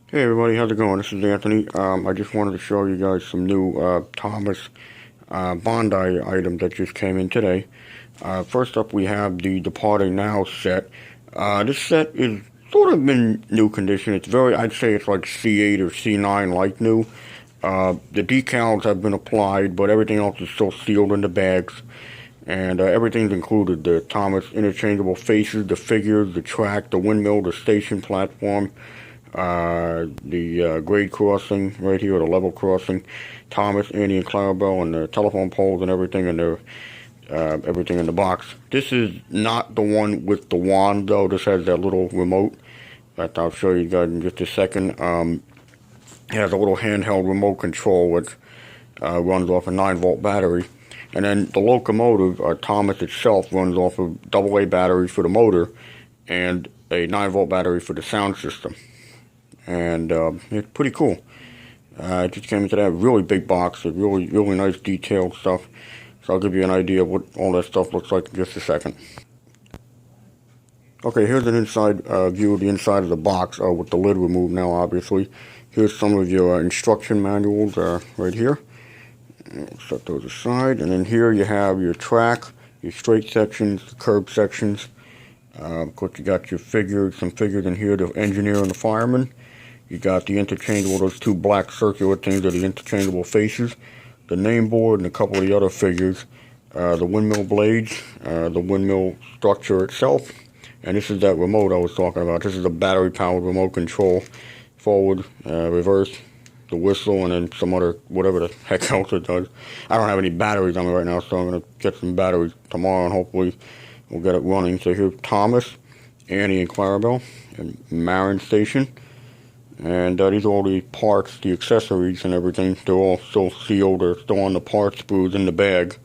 Hey everybody, how's it going? This is Anthony. I just wanted to show you guys some new Thomas Bandai items that just came in today. First up, we have the Departing Now set. This set is sort of in new condition. I'd say it's like C8 or C9 like new. The decals have been applied, but everything else is still sealed in the bags. And everything's included. The Thomas interchangeable faces, the figures, the track, the windmill, the station platform, the grade crossing right here, the level crossing, Thomas, Annie, and Clarabelle, and the telephone poles and everything, and everything in the box. This is not the one with the wand, though. This has that little remote that I'll show you guys in just a second. It has a little handheld remote control which runs off a 9-volt battery. And then the Locomotive, Thomas itself, runs off of AA batteries for the motor and a 9-volt battery for the sound system. And it's pretty cool. It just came into that really big box with really nice detailed stuff. So I'll give you an idea of what all that stuff looks like in just a second. Okay, here's an inside view of the inside of the box with the lid removed now, obviously. Here's some of your instruction manuals right here. Set those aside, and then here you have your track, your straight sections, the curb sections. Of course, you got your figures, some figures in here, the engineer and the fireman. You got the interchangeable, those two black circular things are the interchangeable faces, the name board, and a couple of the other figures, the windmill blades, the windmill structure itself, and this is that remote I was talking about. This is a battery-powered remote control, forward, reverse, the whistle, and then some other, whatever the heck else it does. I don't have any batteries on me right now, so I'm going to get some batteries tomorrow, and hopefully we'll get it running. So here's Thomas, Annie, and Clarabelle, and Marin Station. And these are all the parts, the accessories and everything. They're all still sealed. They're still on the part sprues in the bag.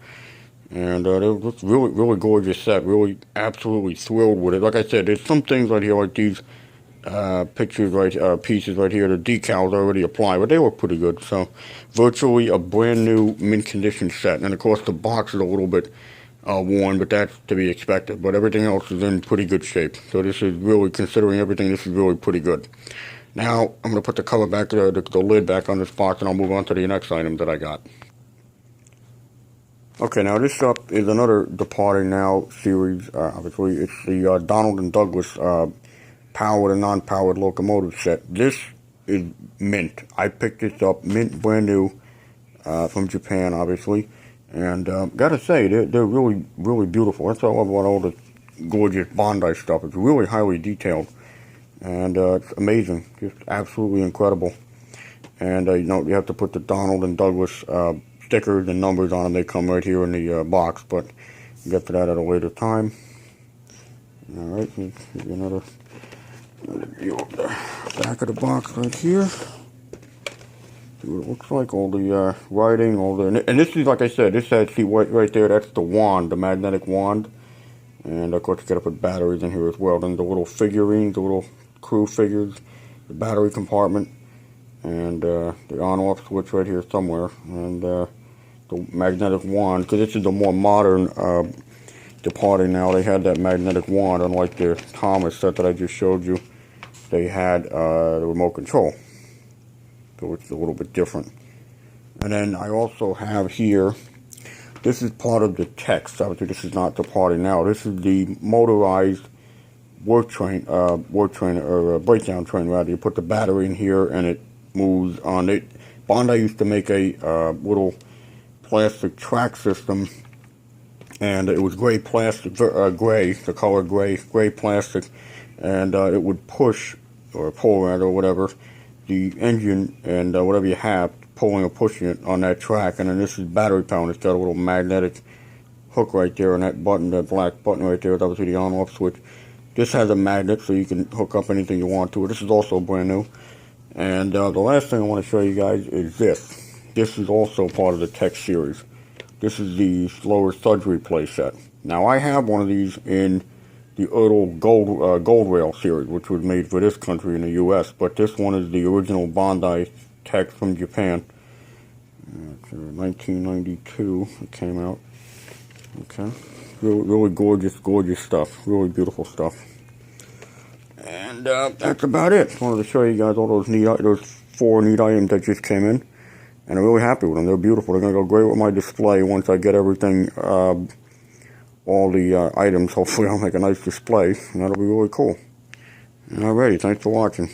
And they look really gorgeous set. Really absolutely thrilled with it. Like I said, there's some things right here, like these pieces right here. The decals already applied, but they were pretty good. So virtually a brand new mint condition set. And of course the box is a little bit worn, but that's to be expected. But everything else is in pretty good shape. So this is really, considering everything, this is really pretty good. Now, I'm going to put the cover back, the lid back on this box, and I'll move on to the next item that I got. Okay, now this up is another Departing Now series. Obviously, it's the Donald and Douglas powered and non-powered locomotive set. This is mint. I picked this up, mint, brand new, from Japan, obviously. And gotta say, they're really beautiful. That's what I love about all the gorgeous Bandai stuff. It's really highly detailed. And it's amazing, just absolutely incredible. And you have to put the Donald and Douglas stickers and numbers on them. They come right here in the box, but we'll get to that at a later time. All right, here's another view of the back of the box right here. See what it looks like. All the writing, and this is, like I said, this has, see right there. That's the wand, the magnetic wand. And of course, you got to put batteries in here as well. Then the little figurines, the little crew figures, the battery compartment, and the on-off switch right here somewhere, and the magnetic wand, because this is the more modern Departing Now. They had that magnetic wand, unlike the Thomas set that I just showed you. They had the remote control, so it's a little bit different. And then I also have here, this is part of the text. Obviously, this is not Departing Now. This is the motorized breakdown train, rather. You put the battery in here and it moves on it. Bandai used to make a little plastic track system, and it was gray plastic, the color gray plastic, and it would push, or pull rather, or whatever, the engine and whatever you have, pulling or pushing it on that track. And then this is battery powered. It's got a little magnetic hook right there, and that button, that black button right there, is obviously the on-off switch. This has a magnet, so you can hook up anything you want to it. This is also brand new. And the last thing I want to show you guys is this. This is also part of the Tech series. This is the Slower Sudbury playset. Now, I have one of these in the little Gold Rail series, which was made for this country in the U.S. But this one is the original Bandai Tech from Japan. It's 1992 it came out. Okay. Really gorgeous stuff. Really beautiful stuff. And And that's about it. Wanted to show you guys all those 4 neat items that just came in. And I'm really happy with them. They're beautiful. They're going to go great with my display once I get everything, all the items. Hopefully I'll make a nice display. And that'll be really cool. Alrighty, thanks for watching.